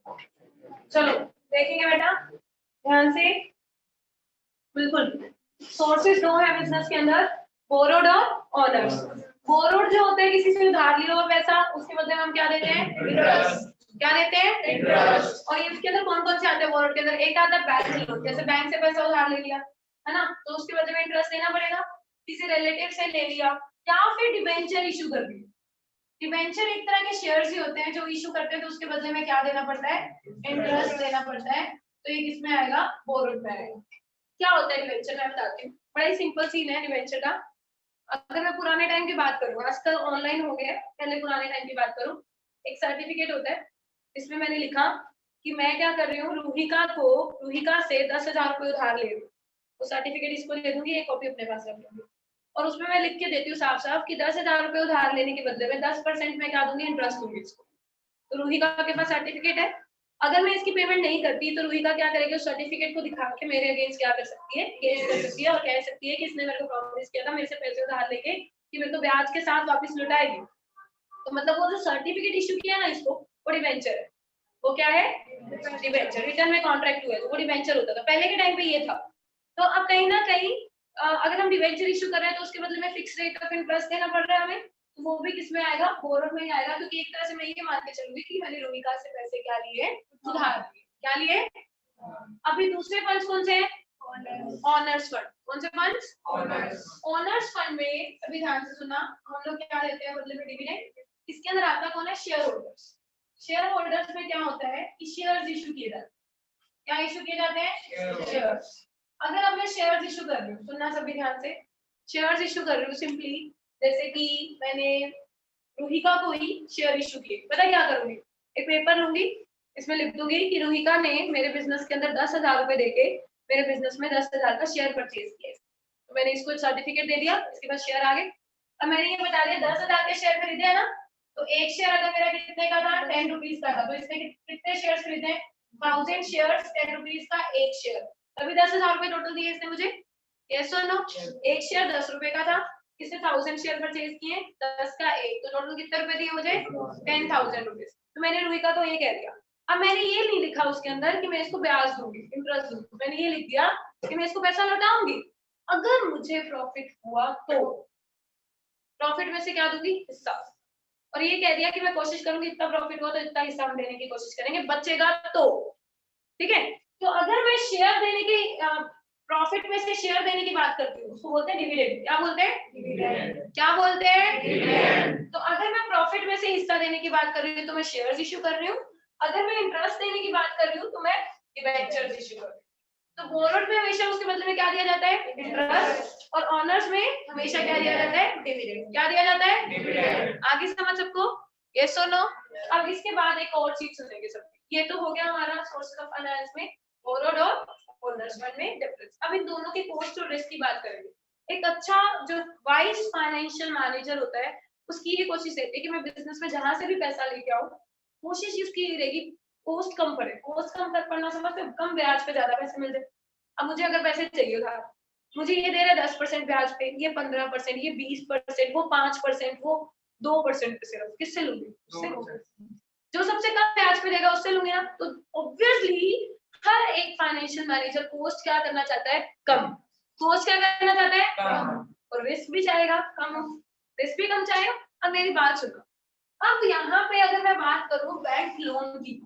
चलो देखेंगे बेटा ध्यान से, बिल्कुल। सोर्सेज दो है बिजनेस के अंदर, बोरोड और ऑनर्स। बोरोड जो होता है किसी से उधार लिया हुआ पैसा, उसके बदले में हम क्या देते हैं? इंटरेस्ट। क्या देते हैं? इंटरेस्ट। और इसके अंदर कौन कौन से आते हैं बोरोड के अंदर? एक आता है बैंक लोन, जैसे बैंक से पैसा उधार ले लिया है ना, तो उसके बदले में इंटरेस्ट देना पड़ेगा। किसी रिलेटिव से ले लिया, या फिर डिबेंचर इशू कर दिया। डिबेंचर एक तरह के शेयर्स ही होते हैं जो इशू करते हैं, तो उसके बदले में क्या देना पड़ता है? इंटरेस्ट देना पड़ता है। तो ये किसमें आएगा? बोरोड में आएगा। क्या होता है डिबेंचर, मैं बताती हूँ। बड़ा ही सिंपल सीन है डिबेंचर का। अगर मैं पुराने टाइम की बात करूँ, आजकल ऑनलाइन हो गया है, पहले पुराने टाइम की बात करूँ, एक सर्टिफिकेट होता है, इसमें मैंने लिखा कि मैं क्या कर रही हूँ, रूहिका से 10,000 रुपए उधार ले रही हूँ। तो सर्टिफिकेट इसको ले दूंगी, एक कॉपी अपने पास रख लूंगी, और उसमें मैं लिख के देती हूँ साफ साफ कि 10,000 रुपए उधार लेने के बदले में 10% में क्या दूंगी? इंटरेस्ट दूंगी इसको। तो रूहिका के पास सर्टिफिकेट है, अगर मैं इसकी पेमेंट नहीं करती तो रूहिका क्या करेगी? उस सर्टिफिकेट को दिखा के मेरे अगेंस्ट क्या कर सकती है? केस कर सकती है, और कह सकती है कि इसने मेरे को प्रॉमिस किया था मेरे से पैसे उधार लेके कि मेरे को ब्याज के साथ वापस लौटाएगी। तो मतलब वो जो सर्टिफिकेट इशू किया ना इसको, वो डिबेंचर है। वो क्या है? डिबेंचर। रिटर्न में कॉन्ट्रैक्ट हुआ है तो वो डिबेंचर होता था पहले के टाइम पे, ये था। तो अब कहीं ना कहीं अगर हम डिबेंचर इशू कर रहे हैं तो उसके बदले में फिक्स रेट ऑफ इंटरेस्ट देना पड़ रहा है हमें, तो वो भी किसमें आएगा? बोरोड में ही आएगा। क्योंकि एक तरह से मैं ये मान के चलूंगी कि मैंने रूहिका से पैसे क्या लिए? उधार लिए। क्या लिए? अभी दूसरे फंड्स कौन से हैं? Honours fund. कौन से फंड्स? ऑनर्स फंड में अभी ध्यान से सुना, हम लोग क्या लेते हैं बदले में? डिविडेंड। इसके अंदर आता कौन है? Share holders. शेयर होल्डर्स में क्या होता है कि शेयर्स इशू किए जाते हैं। क्या इशू किए जाते हैं? शेयर्स। अगर अब मैं शेयर्स इशू कर रही हूँ, सुनना सभी ध्यान से, शेयर्स इशू कर रही हूँ सिंपली, जैसे कि मैंने रूहिका को ही शेयर इशू किए, पता क्या करूंगी? एक पेपर लूंगी, इसमें लिख दूंगी कि रूहिका ने मेरे बिजनेस के अंदर 10,000 रुपए देके मेरे बिजनेस में 10,000 का शेयर परचेज किया। तो मैंने इसको सर्टिफिकेट दे दिया, इसके बाद शेयर आ गए। अब मैंने ये बता दिया 10,000 के शेयर खरीदे है ना, तो एक शेयर अगर मेरा कितने का था? 10 रुपीज का था, तो इसने कितने शेयर खरीदे? 1000 शेयर्स, 10 रुपीज का एक शेयर, तभी 10,000 रुपए टोटल दिए इसने मुझे। यस और नो? एक शेयर 10 रुपए का था, इसने 1000 शेयर परचेज किए, 10 का एक, तो टोटल कितने रुपए दिए मुझे? 10,000 रुपीज। तो मैंने रूहिका को ये कह दिया। अब मैंने ये नहीं लिखा उसके अंदर कि मैं इसको ब्याज दूंगी, इंटरेस्ट दूंगी, मैंने ये लिख दिया कि मैं इसको पैसा लौटाऊंगी। अगर मुझे प्रॉफिट हुआ तो प्रॉफिट में से क्या दूंगी? हिस्सा। और ये कह दिया कि मैं कोशिश करूंगी इतना प्रॉफिट हो तो इतना हिस्सा हम देने की कोशिश करेंगे, बचेगा तो। ठीक है, तो अगर मैं शेयर देने की प्रॉफिट में से शेयर देने की बात करती हूँ, उसको बोलते हैं डिविडेंड। क्या बोलते हैं? डिविडेंड। क्या बोलते हैं? डिविडेंड। तो अगर मैं प्रॉफिट में से हिस्सा देने की बात कर रही हूँ तो मैं शेयर्स इशू कर रही हूँ, अगर मैं इंटरेस्ट देने की बात कर रही हूँ तो मैं डिबेंचर्स इशू कर रही हूँ। तो बोरोड में हमेशा उसके बदले में क्या दिया जाता है? इंटरेस्ट। और ऑनर्स में हमेशा क्या दिया जाता है? डिविडेंड। क्या दिया जाता है? डिविडेंड। आगे समझ सबको? यस और नो? अब इसके बाद एक और चीज सुनेंगे सब। ये तो हो गया हमारा सोर्स ऑफ फाइनेंस में बोरोड और ऑनर्स फंड में डिफरेंस। अब इन दोनों के कॉस्ट और रिस्क की बात करेंगे। एक अच्छा जो वाइज फाइनेंशियल मैनेजर होता है उसकी ये कोशिश रहती है कि मैं बिजनेस में जहां से भी पैसा लेके आऊं, कोशिश इसकी ये रहेगी कॉस्ट कम करे। कॉस्ट कम कर पड़ना समझते हो? कम ब्याज पे ज्यादा पैसे मिल जाए। अब मुझे अगर पैसे चाहिए उधार, मुझे ये दे रहा है 10% ब्याज पे, ये 15%, ये 20%, वो 5%, वो 2% पे सिर्फ, किससे लूंगी? उससे लूंगी जो सबसे कम ब्याज पे देगा, उससे लूंगी ना। तो ऑब्वियसली हर एक फाइनेंशियल मैनेजर कॉस्ट क्या करना चाहता है? कम। कॉस्ट क्या करना चाहता है? कम। और रिस्क भी चाहेगा कम, रिस्क भी कम चाहेगा। अब मेरी बात सुनो, अब यहाँ पे अगर मैं बात करूं बैंक लोन की,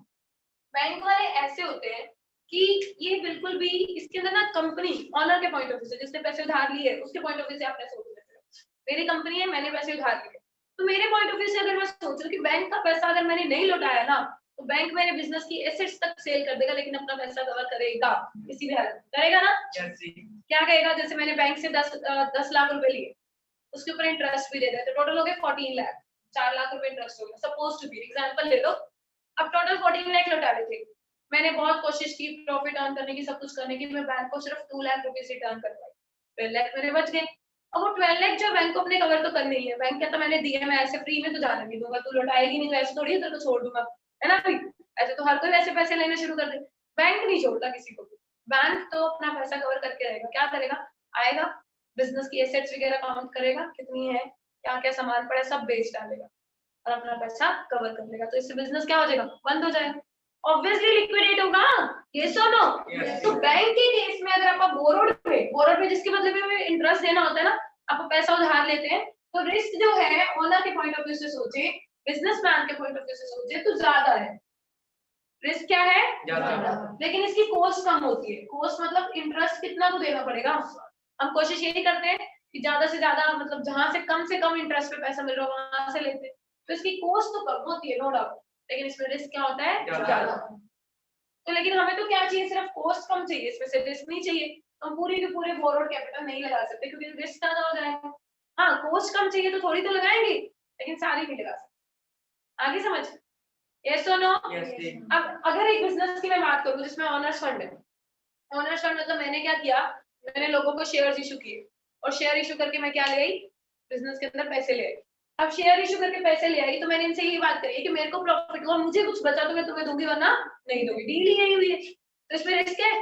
बैंक वाले ऐसे होते हैं कि ये बिल्कुल भी इसके अंदर ना कंपनी ऑनर के पॉइंट ऑफ व्यू से, जिसने पैसे उधार लिए उसके पॉइंट ऑफ व्यू से आप पैसे सोच सकते हो। मेरी कंपनी है, मैंने पैसे उधार लिए, तो मेरे पॉइंट ऑफ व्यू से अगर मैं सोचूं कि बैंक का पैसा अगर मैंने नहीं लौटाया ना, तो बैंक मेरे बिजनेस की एसेट्स तक सेल कर देगा, लेकिन अपना पैसा कवर करेगा किसी भी हालत में। करेगा ना? क्या करेगा? जैसे मैंने बैंक से 10 लाख रुपए लिए, उसके ऊपर इंटरेस्ट भी दे देते, टोटल हो गए 14 लाख, 4 लाख रुपए इंटरेस्ट हो गया, सपोज टू बी एग्जांपल ले लो। अब टोटल 14 लाख लौटा रहे थे, मैंने बहुत कोशिश की प्रॉफिट अर्न करने की, सब कुछ करने की, मैं बैंक को सिर्फ 2 लाख रुपीस रिटर्न कर पाई, 12 लाख मेरे बच गए। अब वो 12 लाख जो बैंक को अपने कवर तो करने ही है, बैंक कहता मैंने दिए, मैं ऐसे फ्री में तो जाने नहीं दूंगा, तू लौटाएगी नहीं, वैसे थोड़ी है तो छोड़ दूंगा, है ना भाई? ऐसे तो हर कोई वैसे पैसे लेने शुरू कर दे। बैंक नहीं छोड़ता किसी को भी, बैंक तो अपना पैसा कवर करके रहेगा। क्या करेगा? आएगा, बिजनेस की एसेट्स वगैरह काउंट करेगा कितनी है, क्या क्या सामान पड़ा है, सब बेच डालेगा और अपना पैसा कवर कर लेगा। तो इससे बिजनेस क्या हो जाएगा? बंद हो जाएगा। ऑब्वियसली लिक्विडेट होगा, ये सुनो। तो बैंक के केस में अगर आप बोरोड पे जिसके बदले में इंटरेस्ट देना होता है ना, आप पैसा उधार लेते हैं, तो रिस्क जो है ओनर के पॉइंट ऑफ व्यू से सोचे, बिजनेसमैन के पॉइंट ऑफ व्यू से सोचे तो ज्यादा है। रिस्क क्या है? ज्यादा। लेकिन इसकी कॉस्ट कम होती है। कॉस्ट मतलब इंटरेस्ट कितना तो देना पड़ेगा। हम कोशिश यही करते हैं कि ज्यादा से ज्यादा, मतलब जहां से कम इंटरेस्ट पे पैसा मिल रहा है वहां से लेते हैं, तो इसकी कॉस्ट तो कम होती है, नो डाउट, लेकिन इसमें रिस्क क्या होता है? ज्यादा। तो लेकिन हमें तो क्या चाहिए? सिर्फ कॉस्ट कम चाहिए, इसमें से रिस्क नहीं चाहिए। हम पूरी के पूरे बोरोड कैपिटल नहीं लगा सकते क्योंकि रिस्क ज्यादा हो जाएगा। हाँ, कॉस्ट कम चाहिए तो थोड़ी तो लगाएंगे, लेकिन सारी नहीं लगा सकते। आगे समझ? यस और नो? अब अगर एक बिजनेस की मैं बात करूं जिसमें ऑनर्स फंड है, ऑनर्स फंड मतलब मैंने क्या किया, मैंने लोगों को शेयर्स इशू किए, और शेयर इशू करके मैं क्या ले आई? बिजनेस के अंदर पैसे ले आई। अब शेयर इशू करके पैसे ले आई तो मैंने इनसे यही बात करी कि मेरे को प्रॉफिट हुआ, मुझे कुछ बचा तो मैं तुम्हें दूंगी, वरना नहीं दूंगी। डील ही यही हुई है, तो इसमें रिस्क है?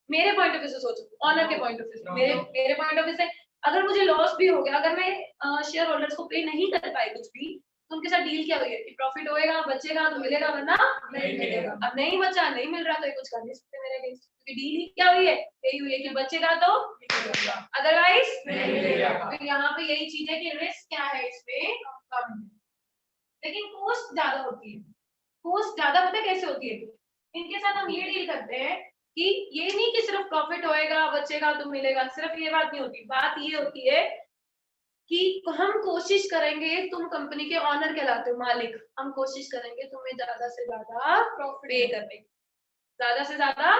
मेरे पॉइंट ऑफ व्यू से सोचो, ऑनर के पॉइंट ऑफ व्यू से, मेरे पॉइंट ऑफ व्यू से अगर मुझे लॉस भी हो गया, अगर मैं शेयर होल्डर्स को पे नहीं कर पाई कुछ भी, तो उनके साथ डील क्या हुई है कि प्रॉफिट होएगा, बचेगा तो मिलेगा, वरना नहीं मिलेगा। अब नहीं बचा, नहीं मिल रहा, तो ये कुछ कर नहीं सकते मेरे अगेंस्ट, क्योंकि डील ही क्या हुई है? यही हुई है कि बचेगा तो मिलेगा, अदरवाइज नहीं मिलेगा। तो यहाँ पे यही चीज है कि रिस्क क्या है इसमें? कम है, लेकिन कॉस्ट ज्यादा होती है। कॉस्ट ज्यादा पता कैसे होती है? इनके साथ हम ये डील करते हैं कि ये नहीं कि सिर्फ प्रॉफिट होएगा, बचेगा तो मिलेगा, सिर्फ ये बात नहीं होती। बात ये होती है कि हम कोशिश करेंगे, तुम कंपनी के ऑनर कहलाते हो, मालिक, हम कोशिश करेंगे तुम्हें ज्यादा से ज्यादा पे करने की, ज्यादा से ज्यादा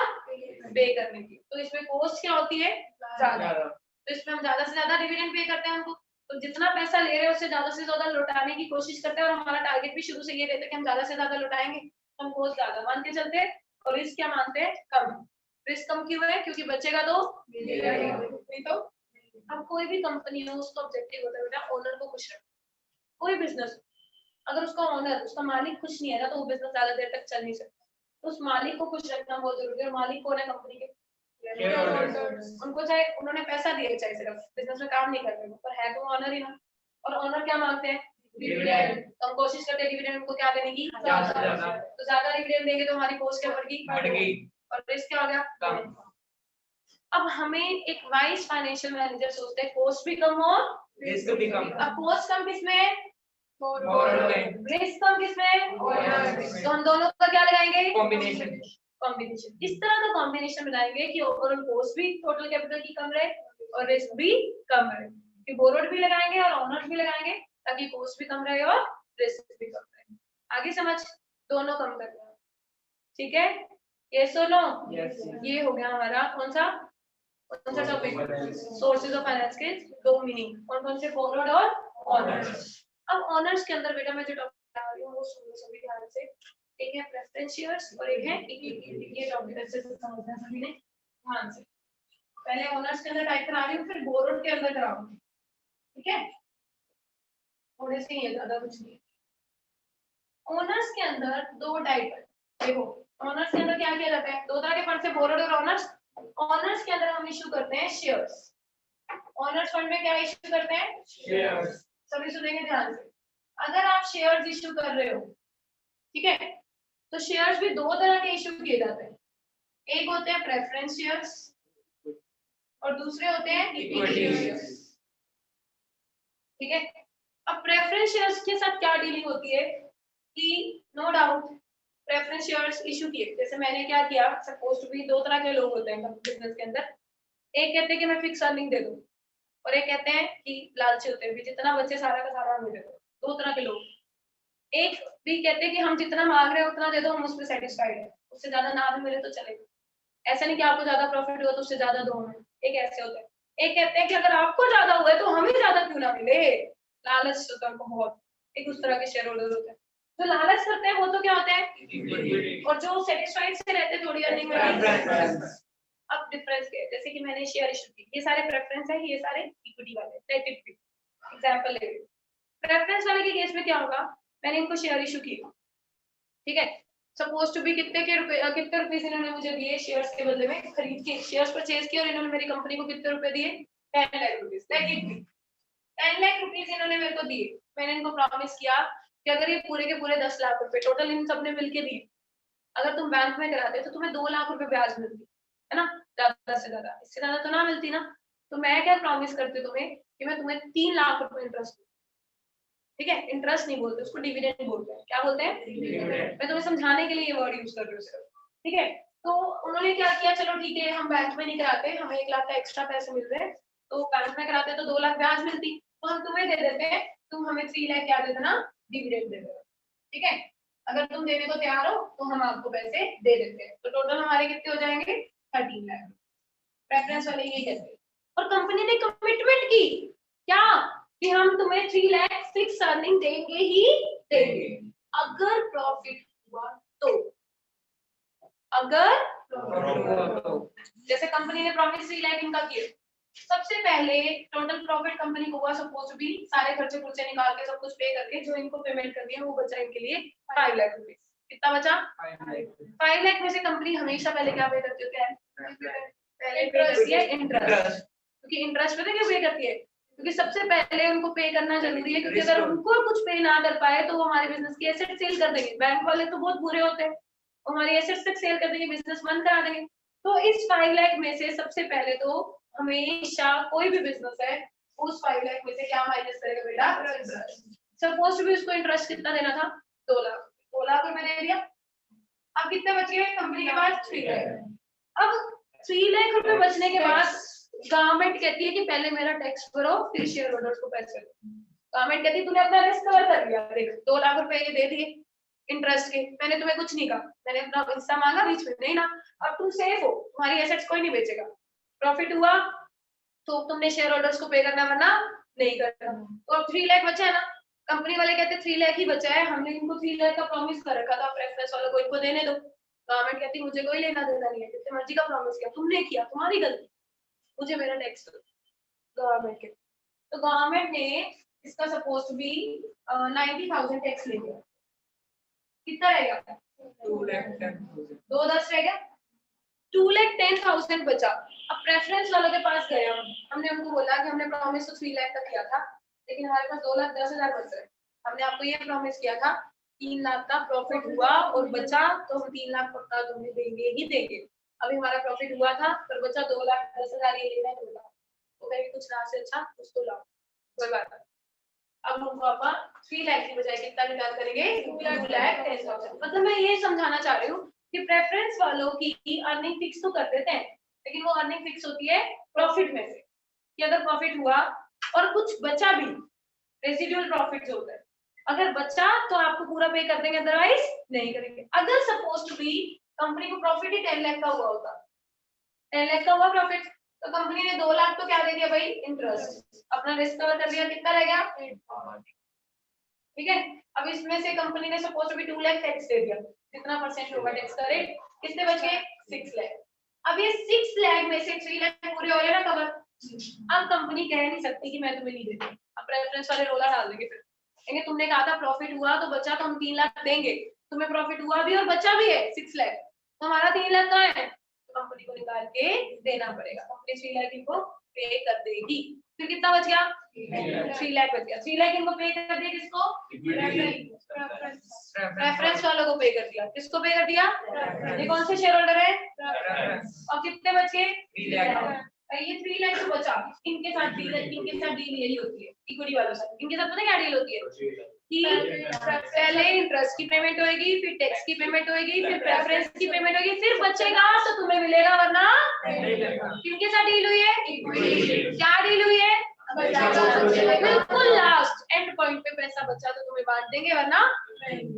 पे करने की। तो इसमें कॉस्ट क्या होती है? ज्यादा। तो इसमें हम ज्यादा से ज्यादा डिविडेंड पे करते हैं उनको, तो जितना पैसा ले रहे हैं उससे ज्यादा से ज्यादा लौटाने की कोशिश करते हैं, और हमारा टारगेट भी शुरू से ये रहता है कि हम ज्यादा से ज्यादा लौटाएंगे। हम कॉस्ट ज्यादा मान के चलते हैं और रिस्क क्या मानते हैं? कम। रिस्क कम क्यों है? क्योंकि बचेगा तो नहीं तो। अब कोई भी कंपनी हो उसका ऑब्जेक्टिव होता है बेटा ओनर को खुश रखना। कोई बिजनेस, अगर उसका ओनर, उसका मालिक खुश नहीं है ना, तो वो बिजनेस ज्यादा देर तक चल नहीं सकता। तो उस मालिक को खुश रखना बहुत जरूरी है। और मालिक कौन है कंपनी के? उनको चाहे उन्होंने पैसा दिया, चाहे सिर्फ बिजनेस में काम नहीं कर रहे, पर है तो ऑनर ही ना। और ऑनर क्या मांगते हैं? डिविडेंड। तो हम कोशिश करते हैं डिविडेंड उनको क्या देने की? ज्यादा। तो ज्यादा डिविडेंड देंगे तो हमारी कॉस्ट क्या बढ़ गई, और रिस्क क्या हो गया? कम। अब हमें एक वाइज फाइनेंशियल मैनेजर सोचते हैं कॉस्ट भी कम हो, रिस्क भी कम। अब कॉस्ट कम किसमें? रिस्क कम किसमें? तो हम दोनों का क्या लगाएंगे? कॉम्बिनेशन। इस तरह का कॉम्बिनेशन बनाएंगे कि ओवरऑल कॉस्ट भी टोटल कैपिटल की कम रहे और रिस्क भी कम रहे। कि बोरोड भी लगाएंगे और ऑनर्स भी लगाएंगे ताकि कॉस्ट भी कम रहे और रिस्क भी कम रहे। आगे समझ? दोनों कम करना है, ठीक है? ये सुनो, ये हो गया हमारा कौन सा टॉपिक? सोर्सेज ऑफ फाइनेंस के दो मीनिंग, कौन से? बोरोड और ऑनर्स। अब ऑनर्स के अंदर बेटा मैं जो टॉपिक बता रही हूँ वो सुनो सभी ध्यान से। एक है प्रेफरेंस शेयर्स और एक है इक्विटी। ये टॉपिक अच्छे से समझना सभी ने ध्यान से। पहले ऑनर्स के अंदर टाइप करा रही हूँ, फिर बोरोड के अंदर कराऊंगी, ठीक है? थोड़े से ही है, ज्यादा कुछ नहीं। ऑनर्स के अंदर दो टाइप है, देखो ऑनर्स के अंदर क्या किया जाता है? दो तरह के फंड से, बोरोड और ऑनर्स। ऑनर्स के अंदर हम इशू करते हैं शेयर्स। ऑनर्स फंड में क्या इशू करते हैं? शेयर्स। सभी सुनेंगे ध्यान से। अगर आप शेयर्स इशू कर रहे हो, ठीक है, तो शेयर्स भी दो तरह के इशू किए जाते हैं। एक होते हैं प्रेफरेंस शेयर्स और दूसरे होते हैं इक्विटी शेयर्स, ठीक है? अब प्रेफरेंस शेयर्स के साथ क्या डीलिंग होती है कि no doubt preference shares issue किए, जैसे मैंने क्या किया, सपोज टू बी दो तरह के लोग होते हैं बिजनेस के अंदर। एक कहते हैं कि मैं फिक्स अर्निंग दे दूं, और एक कहते हैं कि लालची होते हैं, जितना बचे सारा का सारा हमें दे दो। दो तरह के लोग। एक भी कहते हैं कि हम जितना मांग रहे हैं उतना दे दो, हम उस पर सेटिस्फाइड है, उससे ज्यादा ना भी मिले तो चलेगा। ऐसा नहीं कि आपको ज्यादा प्रॉफिट हुआ तो उससे ज्यादा दो हमें, एक ऐसे होता है। एक कहते हैं कि अगर आपको ज्यादा हुआ है तो हमें ज्यादा क्यों ना मिले, लालच होता है बहुत। एक उस तरह के शेयर होल्डर होते हैं। जो लालच करते हैं वो तो क्या होते हैं, और जो सेटिस्फाइड से रहते हैं थोड़ी अर्निंग में। अब डिफरेंस क्या है? जैसे कि मैंने शेयर इशू की, ये सारे प्रेफरेंस है, ये सारे इक्विटी वाले। लेट इट बी एग्जांपल ले लो। प्रेफरेंस वाले के केस में क्या होगा, मैंने इनको शेयर इशू किया, ठीक है? सपोज टू बी कितने रुपीस इन्होंने मुझे दिए शेयर्स के बदले में, खरीद के शेयर्स परचेज किए, और इन्होंने मेरी कंपनी को कितने रुपए दिए? 10 lakh rupees. Let it be 10 lakh rupees इन्होंने मेरे को दिए। मैंने इनको प्रॉमिस किया कि अगर ये पूरे के पूरे 10 लाख रुपए टोटल इन सबने मिलके दिए, अगर तुम बैंक में कराते तो तुम्हें 2 लाख रुपए ब्याज मिलती है ना, ज्यादा से ज्यादा, इससे ज्यादा तो ना मिलती ना। तो मैं क्या प्रॉमिस करती हूँ तुम्हें कि मैं तुम्हें 3 लाख रुपए इंटरेस्ट, ठीक है, इंटरेस्ट नहीं बोलते उसको, डिविडेंड बोलते हैं। क्या बोलते हैं? मैं तुम्हें समझाने के लिए ये वर्ड यूज कर रही हूँ सिर्फ, ठीक है। तो उन्होंने क्या किया, चलो ठीक है हम बैंक में नहीं कराते, हमें 1 लाख का एक्स्ट्रा पैसे मिल रहे हैं, तो बैंक में कराते तो 2 लाख ब्याज मिलती, तो हम तुम्हें दे देते हैं, तुम हमें 3 लाख क्या दे देना, डिविडेंड दे देना, ठीक है। अगर तुम देने को तैयार हो तो हम आपको पैसे दे देते हैं, तो टोटल हमारे कितने हो जाएंगे, 13 लाख। प्रेफरेंस वाले यही कहते हैं। और कंपनी ने कमिटमेंट की क्या, कि हम तुम्हें 3 लाख फिक्स अर्निंग देंगे ही देंगे, अगर प्रॉफिट हुआ तो। अगर जैसे कंपनी ने प्रॉमिस 3 लाख इनका किया, सबसे पहले टोटल प्रॉफिट कंपनी को हुआ सपोज टू बी, सारे खर्चे खुर्चे निकाल के सब कुछ पे करके जो इनको पेमेंट करनी है वो बचा इनके लिए 5 लाख रुपए। कितना बचा? 5 लाख में से कंपनी हमेशा पहले क्या पे करती है, क्या है? पहले पे करती है इंटरेस्ट, क्योंकि इंटरेस्ट पता क्या पे करती है, क्योंकि सबसे पहले उनको पे करना जरूरी है, क्योंकि अगर उनको कुछ पे ना कर पाए तो वो हमारे बिजनेस की एसेट सेल कर देंगे। बैंक वाले तो बहुत बुरे होते हैं, हमारी एसेट्स तक सेल कर देंगे, बिजनेस बंद करा देंगे। तो इस 5 लाख में से सबसे पहले तो हमेशा कोई भी बिजनेस है उस 5 लाख में से क्या माइनस करेगा बेटा, सपोज टू बी उसको इंटरेस्ट कितना देना था, 2 लाख, 2 लाख रुपए दे दिया। अब कितने बच गए कंपनी के पास, 3 लाख। अब 3 लाख रुपए बचने के बाद गवर्नमेंट कहती है कि पहले मेरा टैक्स भरो फिर शेयर होल्डर्स को पैसे दो। गवर्नमेंट कहती है तूने अपना रिस्क कवर कर लिया, देख 2 लाख रुपए ये दे दिए इंटरेस्ट के, मैंने तुम्हें कुछ नहीं कहा, मैंने अपना हिस्सा मांगा बीच में, नहीं ना, अब तुम सेफ हो, तुम्हारी एसेट्स कोई नहीं बेचेगा, प्रॉफिट हुआ तो तुमने शेयर होल्डर्स को पे करना, वरना नहीं करना। तो अब 3 लाख बचा है ना, कंपनी वाले कहते 3 लाख ही बचा है, हमने इनको 3 लाख का प्रॉमिस कर रखा था, प्रेफरेंस वालों को इनको देने दो। गवर्नमेंट कहती मुझे कोई लेना देना नहीं है, जितने मर्जी का प्रॉमिस किया तुमने किया, तुम्हारी गलती, मुझे मेरा टैक्स दो। गवर्नमेंट के, तो गवर्नमेंट ने इसका सपोज टू बी 90,000 टैक्स ले लिया, कितना रहेगा, 2 10 रहेगा, 2,10,000 बचा। अब प्रेफरेंस वालों के पास गए हमने उनको बोला कि हमने प्रॉमिस तो 3 लाख का किया था, लेकिन हमारे पास 2,10,000 बच रहे, हमने आपको ये प्रॉमिस किया था 3 लाख का प्रॉफिट हुआ और बचा तो हम 3 लाख पक्का तुम्हें देंगे ही देंगे। अभी हमारा प्रॉफिट हुआ था पर बचा 2,10,000, ये लेना है 2 लाख, तो कहीं कुछ ना से अच्छा कुछ तो लाओ, कोई बात नहीं। अब हमको अपन 3 लाख की बजाय कितना रिटर्न करेंगे, 2,10,000। मतलब मैं ये समझाना चाह रही हूँ कि प्रेफरेंस वालों की अर्निंग फिक्स तो कर देते हैं, लेकिन वो अर्निंग फिक्स होती है प्रॉफिट में से, कि अगर प्रॉफिट हुआ और कुछ बचा भी, रेसिडुअल प्रॉफिट जो होता है, अगर बचा तो आपको पूरा पे कर देंगे, अदरवाइज नहीं करेंगे। अगर सपोज टू बी कंपनी को प्रॉफिट ही 10 लाख का हुआ होता, 10 लाख का हुआ प्रॉफिट, तो कंपनी ने 2 लाख तो क्या दे दिया भाई, इंटरेस्ट, अपना रिस्क कवर कर लिया, कितना रह गया, ठीक है। अब इसमें से कंपनी ने suppose to be 2 lakh tax दे दिया, कितना परसेंट होगा टैक्स का रेट, कितने बच गए, 6 लाख। अब ये 6 लाख में से 3 लाख पूरे हो गए ना कवर। अब कंपनी कह नहीं सकती कि मैं तुम्हें नहीं देती, अब प्रेफरेंस वाले रोला डाल देंगे, फिर कहेंगे तुमने कहा था प्रॉफिट हुआ तो बचा तो हम 3 लाख देंगे, तुम्हें प्रॉफिट हुआ भी और बचा भी है 6 लाख, तो हमारा 3 लाख कहाँ है, तो कंपनी को निकाल के देना पड़ेगा, कंपनी 3 लाख इनको पे कर देगी। फिर कितना बच गया, 3 लाख बच गया, 3 लाख इनको पे कर दिया, किसको, रेफरेंस वालों को पे कर दिया, किसको पे कर दिया, ये कौन से शेयर होल्डर है, और कितने बचे, ये 3 लाख जो बचा, इनके साथ डील यही होती है इक्विटी वालों से, इनके साथ पता है क्या डील होती है कि पहले इंटरेस्ट की पेमेंट होगी, फिर टैक्स की पेमेंट होगी, फिर प्रेफरेंस की पेमेंट होगी, फिर बचेगा तो तुम्हें मिलेगा, वरना किनके साथ डील हुई है, क्या डील हुई है, बिल्कुल लास्ट एंड पॉइंट पे पैसा बचा तो तुम्हें बांट देंगे, वरना।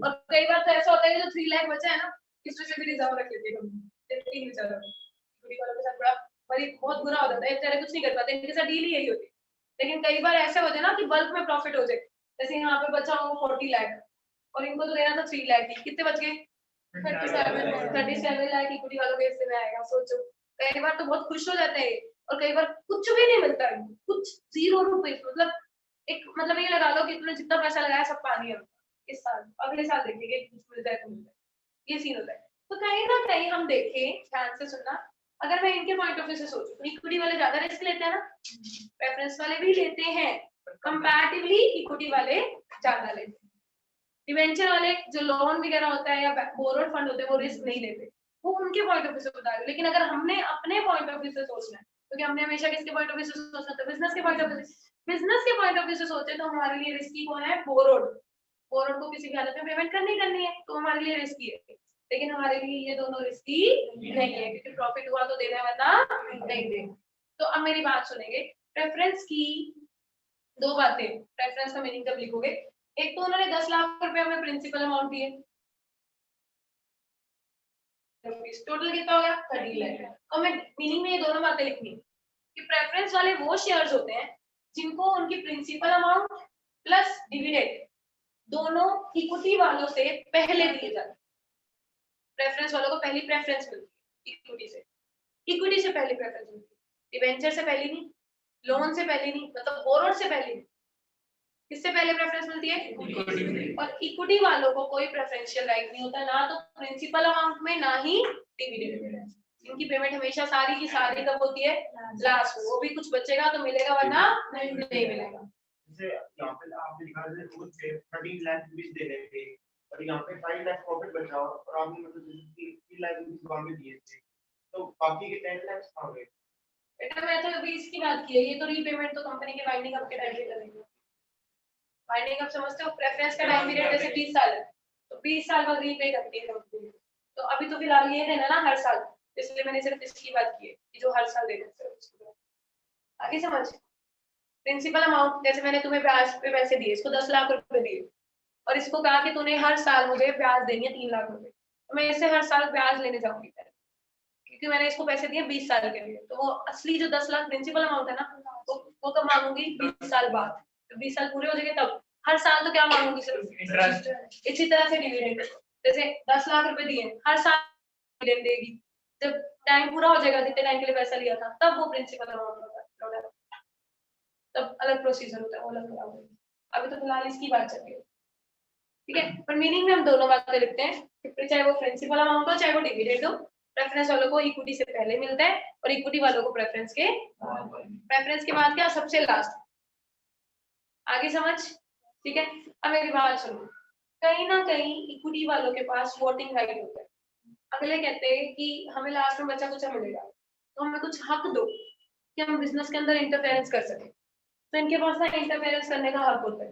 और कई बार तो ऐसा होता है कि जो 3 लाख बचा है ना, इसमें से भी रिजर्व रख लेते हैं कंपनी, बेचारा इक्विटी वालों के साथ बड़ा बड़ी बहुत बुरा हो जाता है, बेचारे कुछ नहीं कर पाते, इनके साथ डील ही यही होती है। लेकिन कई बार ऐसे होते हैं ना कि बल्क में प्रॉफिट हो जाए, जैसे यहाँ पे बचा हो 40 लाख और इनको तो देना था 3 लाख ही, कितने बच गए, 37 लाख इक्विटी वालों के हिस्से में आएगा। सोचो, कई बार तो बहुत खुश हो जाते हैं और कई बार कुछ भी नहीं मिलता है, कुछ 0 रुपए, मतलब एक मतलब ये लगा लो कि तुमने जितना पैसा लगाया सब पानी है इस साल, अगले साल देखेंगे कुछ मिलता है तो मिलता है, ये सीन होता है। तो कहीं ना कहीं हम देखें, ध्यान से सुनना, अगर मैं इनके पॉइंट ऑफ व्यू से सोचूं तो इक्विटी वाले ज्यादा रिस्क लेते हैं ना, प्रेफरेंस वाले भी लेते हैं, कंपैरेटिवली इक्विटी वाले ज्यादा लेते हैं, डिवेंचर वाले जो लोन वगैरह होता है या बोरोड फंड होते हैं वो रिस्क नहीं लेते, वो उनके पॉइंट ऑफ व्यू से बता रहे हैं। लेकिन अगर हमने अपने पॉइंट ऑफ व्यू से सोचना है, क्योंकि हमने हमेशा किसके पॉइंट ऑफ व्यू से सोचना था, बिजनेस के पॉइंट ऑफ व्यू से। बिजनेस के पॉइंट ऑफ व्यू से सोचे तो हमारे लिए रिस्की कौन है, बोरोड। बोरोड को किसी भी हालत में पेमेंट करनी है, तो हमारे लिए रिस्की है। लेकिन हमारे लिए ये दोनों रिस्की नहीं है, क्योंकि प्रॉफिट हुआ तो देना, वरना नहीं दे। तो अब मेरी बात सुनेंगे, प्रेफरेंस की दो बातें, प्रेफरेंस का मीनिंग जब लिखोगे, एक तो उन्होंने 10 लाख रुपए हमें प्रिंसिपल अमाउंट दिए, टोटल कितना हो गया 30 लाख। और मैं मीनिंग में ये दोनों बातें लिखनी कि प्रेफरेंस वाले वो शेयर्स होते हैं जिनको उनकी प्रिंसिपल अमाउंट प्लस डिविडेंड दोनों इक्विटी वालों से पहले दिए जाते हैं। प्रेफरेंस वालों को पहली प्रेफरेंस मिलती है इक्विटी से पहले प्रेफरेंस मिलती है, डिवेंचर से पहले नहीं, लोन से पहले नहीं, मतलब बोरोड से पहले नहीं। किससे पहले प्रेफरेंस मिलती है? और इक्विटी वालों को कोई प्रेफरेंशियल राइट नहीं होता, ना तो प्रिंसिपल अमाउंट में, ना ही डिविडेंड में। इनकी पेमेंट हमेशा सारी की सारी कब होती है? लास्ट में। वो भी कुछ बचेगा तो मिलेगा, वरना नहीं मिलेगा। जैसे यहाँ पे आपने लिखा है 13 लाख रुपीस दे रहे थे और यहाँ पे 5 लाख प्रॉफिट बचा और आपने मतलब 3 लाख रुपीस काम में दिए थे, तो बाकी के 10 लाख कहाँ गए? बेटा मैं तो अभी इसकी बात की है, ये तो रीपेमेंट तो कंपनी के वाइंडिंग अप के टाइम पे करेंगे। वाइंडिंग अप समझते हो? प्रेफरेंस का टाइम पीरियड जैसे 20 साल है, तो 20 साल बाद रीपे करती है कंपनी। तो अभी तो फिलहाल ये देना ना हर साल, इसलिए मैंने सिर्फ इसकी बात की है कि जो हर साल देना है। आगे समझ, प्रिंसिपल अमाउंट जैसे मैंने तुम्हें ब्याज पे पैसे दिए, इसको 10 लाख रुपए दिए और इसको कहा कि तूने हर साल मुझे ब्याज देनी है 3 लाख रुपए, तो मैं इससे हर साल ब्याज लेने जाऊंगी क्योंकि मैंने इसको पैसे दिए 20 साल के लिए। तो वो असली जो 10 लाख प्रिंसिपल अमाउंट है ना, वो कब मांगूंगी? 20 साल बाद। तो 20 साल पूरे हो जाएंगे तब। हर साल तो क्या मांगूंगी? सिर्फ इंटरेस्ट। इसी तरह से डिविडेंड, जैसे 10 लाख रुपए दिए, हर साल डिविडेंड देगी। जब टाइम पूरा हो जाएगा, जितने टाइम के लिए पैसा लिया था, तब वो प्रिंसिपल अमाउंट होता है, तब अलग प्रोसीजर होता है, वो अलग कराओगे। अभी तो फिलहाल इसकी बात चल रही है, ठीक है। पर मीनिंग में हम दोनों बातें लिखते हैं, चाहे वो प्रिंसिपल अमाउंट हो, चाहे वो डिविडेंड हो। प्रेफरेंस वालों को इक्विटी से पहले मिलता है और इक्विटी वालों को प्रेफरेंस के बाद क्या? सबसे लास्ट। आगे समझ, ठीक है। अब मेरी बात सुनो, कहीं ना कहीं इक्विटी वालों के पास वोटिंग राइट होता है। अगले कहते हैं कि हमें लास्ट में बचा कुछ मिलेगा, तो हमें कुछ हक दो कि हम बिजनेस के अंदर इंटरफेरेंस कर सकें। तो इनके पास ना इंटरफेरेंस करने का हक होता है,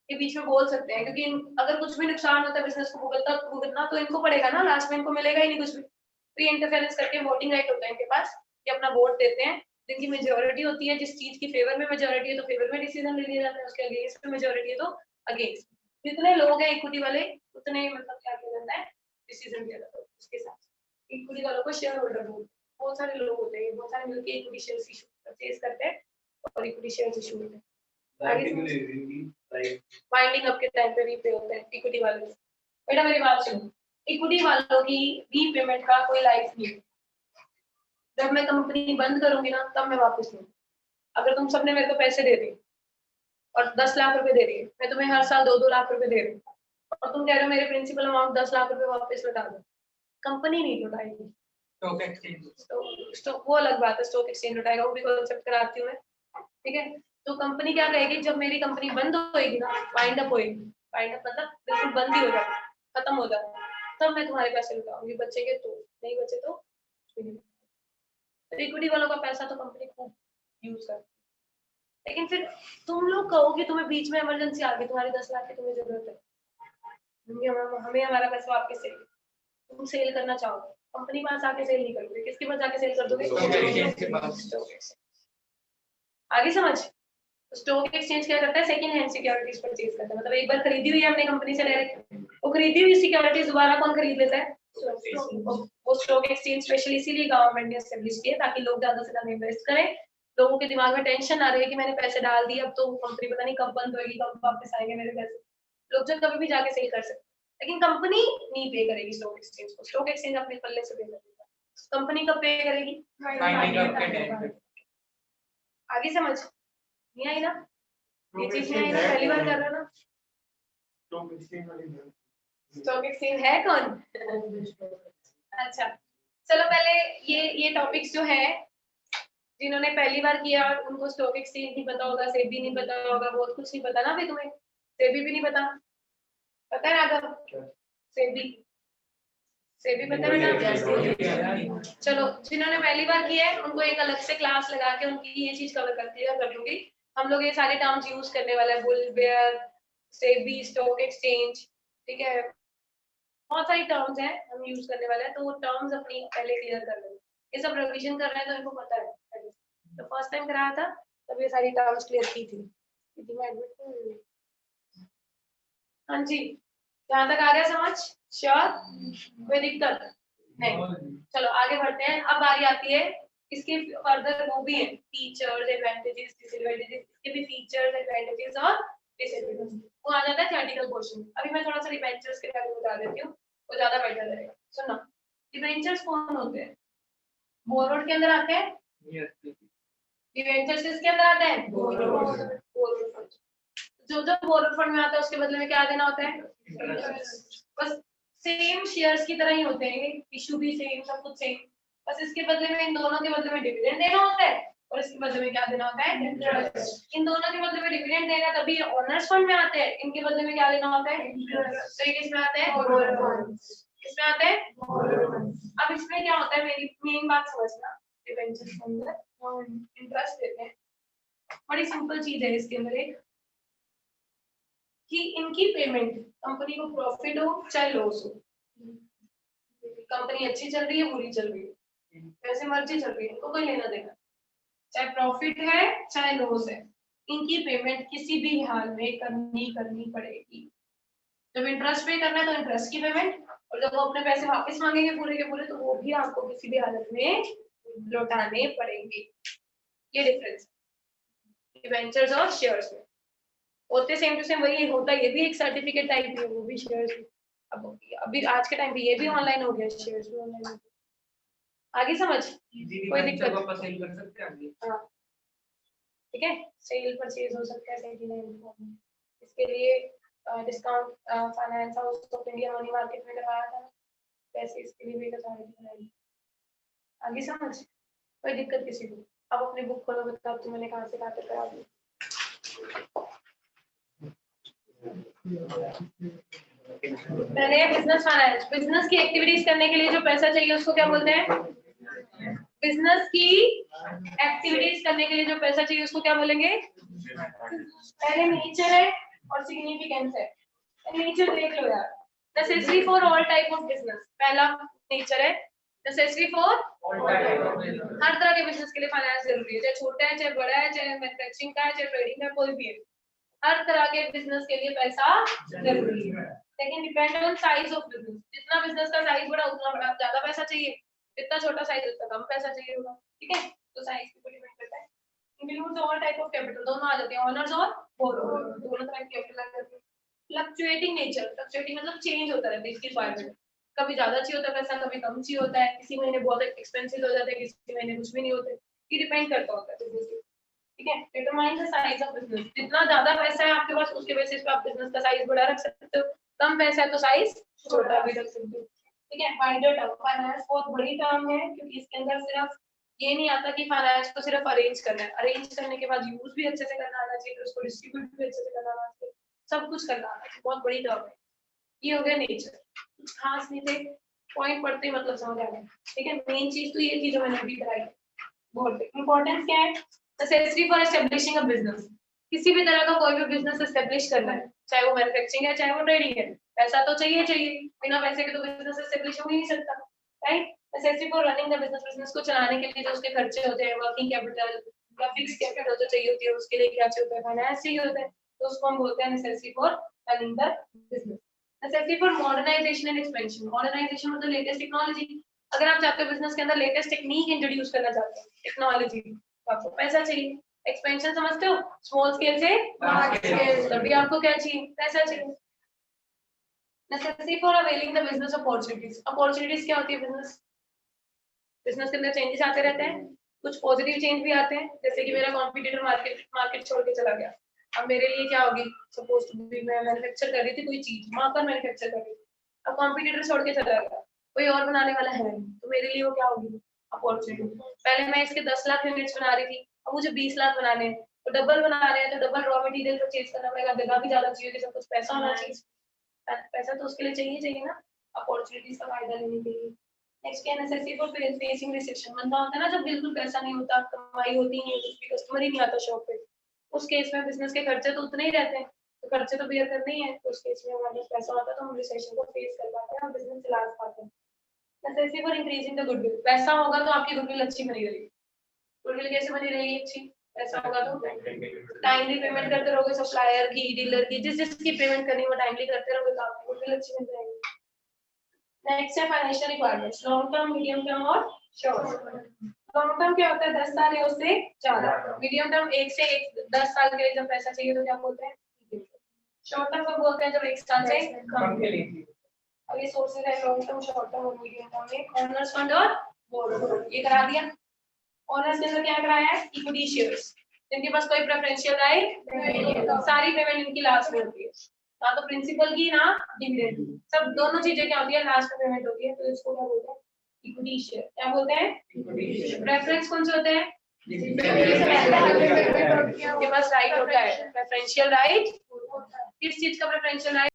ये बीच में बोल सकते हैं, क्योंकि अगर कुछ भी नुकसान होता है बिजनेस को भुगतना तो इनको पड़ेगा ना, लास्ट में इनको मिलेगा ही नहीं कुछ भी। तो ये इंटरफेरेंस करके वोटिंग राइट होता है इनके पास, ये अपना वोट देते हैं। जिनकी मेजोरिटी होती है, जिस चीज की फेवर में मेजोरिटी है तो फेवर में डिसीजन ले लिया जाता है, उसके अगेंस्ट में मेजोरिटी है तो अगेंस्ट। जितने लोग हैं इक्विटी वाले, उतने मतलब क्या किया जाता है? डिसीजन लिया जाता है उसके साथ। इक्विटी वालों को शेयर होल्डर बोलते हैं। बहुत सारे लोग होते हैं, बहुत सारे मिलकर इक्विटी शेयर्स इशू परचेज करते हैं और इक्विटी शेयर्स इशू होते हैं। वाइंडिंग अप के टाइम पे रीपे होते हैं इक्विटी वाले। बेटा मेरी बात सुनो, इक्विटी वालों की रीपेमेंट का कोई लाइफ नहीं है। जब मैं कंपनी बंद करूंगी ना, तब मैं वापस लूंगी। अगर तुम सबने मेरे को पैसे दे दिए और 10 लाख रुपए दे दिए, मैं तुम्हें हर साल 2-2 लाख रुपए दे रही हूँ और तुम कह रहे हो मेरे प्रिंसिपल अमाउंट 10 लाख रुपए वापस लौटा दो, कंपनी नहीं लौटाएगी। स्टॉक एक्सचेंज वो अलग बात है, स्टॉक एक्सचेंज लौटाएगा, वो भी कॉन्सेप्ट कराती हूँ मैं, ठीक है। तो कंपनी क्या कहेगी, जब मेरी कंपनी बंद होएगी ना, वाइंड अप होएगी, वाइंड अप मतलब बिल्कुल बंद ही हो जाएगा, खत्म हो जाएगा, तब मैं तुम्हारे पैसे लौटाऊंगी। बचेंगे तो, नहीं बचे तो इक्विटी वालों का पैसा तो कंपनी खूब यूज करती है। लेकिन फिर तुम लोग कहो कि तुम्हें बीच में इमरजेंसी आ गई, तुम्हारी 10 लाख की तुम्हें जरूरत है, हमें हमारा पैसा वापस चाहिए, तुम सेल करना चाहोगे, कंपनी पास आके सेल नहीं करोगे, किसके पास जाके सेल कर दोगे? आगे समझ, स्टॉक एक्सचेंज क्या करता है? सेकंड हैंड सिक्योरिटीज परचेज करता है, मतलब एक बार खरीदी हुई है हमने कंपनी से डायरेक्ट, वो खरीदी हुई सिक्योरिटीज दोबारा कौन खरीद लेता है? वो स्टॉक एक्सचेंज स्पेशली इसीलिए गवर्नमेंट ने एस्टेब्लिश किया ताकि लोग ज्यादा से ज्यादा इन्वेस्ट करें, लोगों के दिमाग में टेंशन ना रहे कि मैंने पैसे डाल दिए, अब तो कंपनी पता नहीं कब बंद होगी, कब वापस आएंगे मेरे पैसे। लोग जो कभी भी जाके सेल कर सकते हैं, लेकिन कंपनी नहीं पे करेगी स्टॉक एक्सचेंज को, स्टॉक एक्सचेंज अपने पल्ले से पे करेगा, कंपनी कब पे करेगी? आगे समझ नहीं आई ना? ये चीज नहीं आई ना? पहली बार कर रहा ना? स्टॉक एक्सचेंज है कौन? अच्छा चलो, पहले ये टॉपिक्स जो है, जिन्होंने पहली बार किया और उनको स्टॉक एक्सचेंज नहीं पता होगा, सेबी नहीं पता होगा, बहुत कुछ नहीं पता ना भाई, तुम्हें सेबी भी नहीं पता, पता है राघव? सेबी पता है बेटा? चलो जिन्होंने पहली बार किया है उनको एक अलग से क्लास लगा के उनकी ये चीज कवर क्लियर कर दूंगी। हम लोग ये सारे टर्म्स यूज करने वाले हैं, bull bear, SEBI, stock exchange, ठीक है, बहुत सारी टर्म्स हैं हम यूज करने वाले हैं, तो वो टर्म्स अपनी पहले क्लियर कर लेंगे। ये सब रिवीजन कर रहे हैं तो इनको पता है, तो फर्स्ट टाइम कराया था तब ये सारी टर्म्स क्लियर की थी। हाँ जी, यहाँ तक आ गया समझ? श्योर? कोई दिक्कत नहीं? चलो आगे बढ़ते हैं। अब बारी आती है इसके फर्दर, वो भी है फीचर्स, एडवांटेजेस, डिसएडवांटेजेस, इसके भी फीचर्स, एडवांटेजेस और डिसएडवांटेजेस। वो आ जाता है थ्योरेटिकल पोर्शन। अभी मैं थोड़ा सा डिबेंचर्स के बारे में बता देती हूँ, वो ज्यादा बेटर रहेगा। सुनो, डिबेंचर्स कौन होते हैं? बोरोड के अंदर आते हैं। डिबेंचर्स किसके अंदर आते हैं? बोरोड। जो बोरोड फंड में आता है उसके बदले में क्या देना होता है? बस सेम शेयर्स की तरह ही होते हैं, इशू भी सेम, सब कुछ सेम, बस इसके बदले में, इन दोनों के बदले में डिविडेंड देना होता है और इसके बदले में क्या देना होता है? इंटरेस्ट। इन दोनों के बदले में डिविडेंड देगा तभी ओनर्स फंड में आते हैं, इनके बदले में क्या देना होता है? इंटरेस्ट। तो ये किसमें आते हैं? किसमें आते हैं? अब इसमें क्या होता है, मेरी मेन बात समझना, डिबेंचर्स के अंदर इंटरेस्ट देते हैं। बड़ी सिंपल चीज है इसके अंदर एक, कि इनकी पेमेंट, कंपनी को प्रॉफिट हो चाहे लॉस हो, कंपनी अच्छी चल रही है बुरी चल रही है, वैसे मर्जी चल रही है, उनको कोई लेना देना, चाहे प्रॉफिट है चाहे लॉस है, इनकी पेमेंट किसी भी हाल में करनी पड़ेगी। जब इंटरेस्ट पे करना है तो इंटरेस्ट की पेमेंट, और जब वो अपने पैसे वापस मांगेंगे पूरे के पूरे, तो वो भी आपको किसी भी हालत में लौटाने पड़ेंगे। ये डिफरेंस डिबेंचर्स और शेयर्स में होते सेम टू सेम वही होता है। ये भी एक सर्टिफिकेट टाइप है, वो भी शेयर्स। अब अभी आज के टाइम पे ये भी ऑनलाइन हो गया, शेयर्स भी ऑनलाइन हो गया। आगे समझ? कोई दिक्कत? वापस सेल कर सकते हैं आगे। हाँ ठीक है, सेल परचेज हो सकता है, सेल इसके लिए discount finance house of India money market में करवाया था, पैसे इसके लिए भी अथॉरिटी। आगे समझ? कोई दिक्कत किसी को? अब अपनी बुक खोलो, बताओ तो मैंने कहाँ से कहाँ तक करा दी। पहले बिजनेस फाइनेंस, बिजनेस की एक्टिविटीज करने के लिए जो पैसा चाहिए उसको क्या बोलते हैं? बिजनेस की एक्टिविटीज करने के लिए जो पैसा चाहिए उसको क्या बोलेंगे? पहले नेचर है और सिग्निफिकेंस है। नेचर देख लो यार, necessary for all type of business, पहला नेचर है नेसेसरी फॉर हर तरह के बिजनेस के लिए फाइनेंस जरूरी है, चाहे छोटा है चाहे बड़ा है, चाहे मैन्युफैक्चरिंग का है चाहे ट्रेडिंग का, कोई भी है, हर तरह के बिजनेस के लिए पैसा जरूरी है। लेकिन depend on size of business, जितना बिजनेस का साइज बड़ा उतना बड़ा ज्यादा पैसा चाहिए, जितना छोटा साइज उतना कम पैसा चाहिए होगा, ठीक है? तो साइज के ऊपर डिपेंड करता है। Includes all type of capital, दोनों आ जाते हैं, ओनर्स और बोरोवर, दोनों तरह के कैपिटल आ जाते हैं। फ्लक्चुएटिंग नेचर, फ्लक्चुएटिंग मतलब चेंज होता रहता है इसकी रिक्वायरमेंट, कभी ज्यादा चाहिए होता है पैसा, कभी कम चाहिए होता है, किसी महीने बहुत एक्सपेंसिव हो जाता है, किसी महीने कुछ भी नहीं होते, ये डिपेंड करता होता है बिजनेस पे, ठीक है? Determine the size of business, जितना ज्यादा पैसा है आपके पास उसके बेसिस पे आप बिजनेस का साइज बड़ा रख सकते हो, कम पैसा है तो साइज छोटा भी रख सकते हो, ठीक है? वाइडर टर्म, फाइनेंस बहुत बड़ी टर्म है क्योंकि इसके अंदर सिर्फ ये नहीं आता कि फाइनेंस को सिर्फ अरेंज करना है, अरेंज करने के बाद यूज भी अच्छे से करना आना चाहिए, उसको डिस्ट्रीब्यूट भी अच्छे से करना आना चाहिए, सब कुछ करना आना चाहिए, बहुत बड़ी टर्म है। ये हो गया नेचर, कुछ खास नहीं थे, पॉइंट पढ़ते ही मतलब समझ आ गया, ठीक है? मेन चीज तो ये थी जो मैंने अभी कराई, बहुत इंपॉर्टेंस क्या है? Necessary for establishing a business, किसी भी तरह का कोई भी बिजनेस एस्टेब्लिश करना है, चाहे वो मैन्युफैक्चरिंग है चाहे वो ट्रेडिंग है, पैसा तो चाहिए, बिना पैसे के तो बिजनेस एस्टेब्लिश हो ही नहीं सकता, right? Necessary for running the business, business को चलाने के लिए जो उसके खर्चे होते हैं, वर्किंग कैपिटल या फिक्स कैपिटल जो चाहिए होती है, उसके लिए क्या चाहिए होता है? फाइनेंस चाहिए होता है, तो उसको हम बोलते हैं necessary for running the business. Necessary for modernization and expansion, modernization मतलब लेटेस्ट टेक्नोलॉजी, अगर आप चाहते हो बिजनेस के अंदर लेटेस्ट टेक्निक इंट्रोड्यूस करना चाहते हो, टेक्नोलॉजी, तो आपको पैसा चाहिए। एक्सपेंशन समझते हो, स्मॉल स्केल से लार्ज स्केल, तभी आपको क्या चाहिए? पैसा चाहिए। Necessary for availing the business opportunities, opportunities क्या होती है? बिजनेस के अंदर चेंजेस आते रहते हैं, कुछ पॉजिटिव चेंज भी आते हैं, जैसे कि मेरा कॉम्पिटिटर मार्केट छोड़ के चला गया, अब मेरे लिए क्या होगी? सपोज टू बी मैं मैन्युफैक्चर कर रही थी कोई चीज, माकर मैन्युफैक्चर कर रही थी, अब कॉम्पिटिटर छोड़ के चला गया, कोई और बनाने वाला है नहीं, तो मेरे लिए वो क्या होगी? अपॉर्चुनिटी। पहले मैं इसके 10 लाख यूनिट्स बना रही थी, अब मुझे 20 लाख बनाने हैं, तो डबल बना रहे हैं, तो डबल रॉ मटेरियल परचेज करना पड़ेगा, जगह भी ज्यादा चाहिए, सब कुछ पैसा होना चाहिए, पैसा तो उसके लिए चाहिए ना, अपॉर्चुनिटीज का फायदा लेने के लिए। नेक्स्ट क्या, नेसेसिटी फॉर फेसिंग रिसेप्शन। बंदा होता है ना जब बिल्कुल पैसा नहीं होता, कमाई होती नहीं है, कस्टमर ही नहीं आता शॉप पे, उस केस में बिजनेस के खर्चे तो उतने ही रहते हैं, तो खर्चे तो बेयर करने ही है, तो उस केस में हमारे पास पैसा होता है तो हम रिसेशन को फेस कर पाते हैं और बिजनेस चला पाते हैं। Necessity for increasing the goodwill. पैसा होगा तो आपकी गुडविल अच्छी बनी रहेगी। गुडविल कैसे बनी रहेगी अच्छी? पैसा होगा तो टाइमली पेमेंट करते रहोगे, सप्लायर की, डीलर की, जिसकी पेमेंट करनी वो टाइमली करते रहोगे तो आपकी गुडविल अच्छी बन जाएगी। नेक्स्ट है financial requirements, long term, medium term और शॉर्ट टर्म। लॉन्ग टर्म क्या होता है? 10 साल या उससे ज्यादा। मीडियम टर्म 10 साल के लिए जब पैसा चाहिए तो क्या बोलते हैं? शॉर्ट टर्म कब बोलते हैं? जब 1 साल से कम के लिए। अब ये सोर्सेज है लॉन्ग टर्म, शॉर्ट टर्म और मीडियम टर्म में। ओनर्स फंड और बोरो, ये करा दिया। ओनर्स के अंदर क्या कराया है? इक्विटी शेयर्स, जिनके पास कोई प्रेफरेंशियल राइट नहीं है, सारी पेमेंट इनकी लास्ट में होती है, ना तो प्रिंसिपल की ना डिविडेंड, सब दोनों चीजें क्या होती है? लास्ट में पेमेंट होती है, तो इसको क्या बोलते हैं? Equity share. क्या बोलते हैं? प्रेफरेंस कौन से होते हैं? के पास राइट होता है, प्रेफरेंशियल राइट। किस चीज का प्रेफरेंशियल राइट?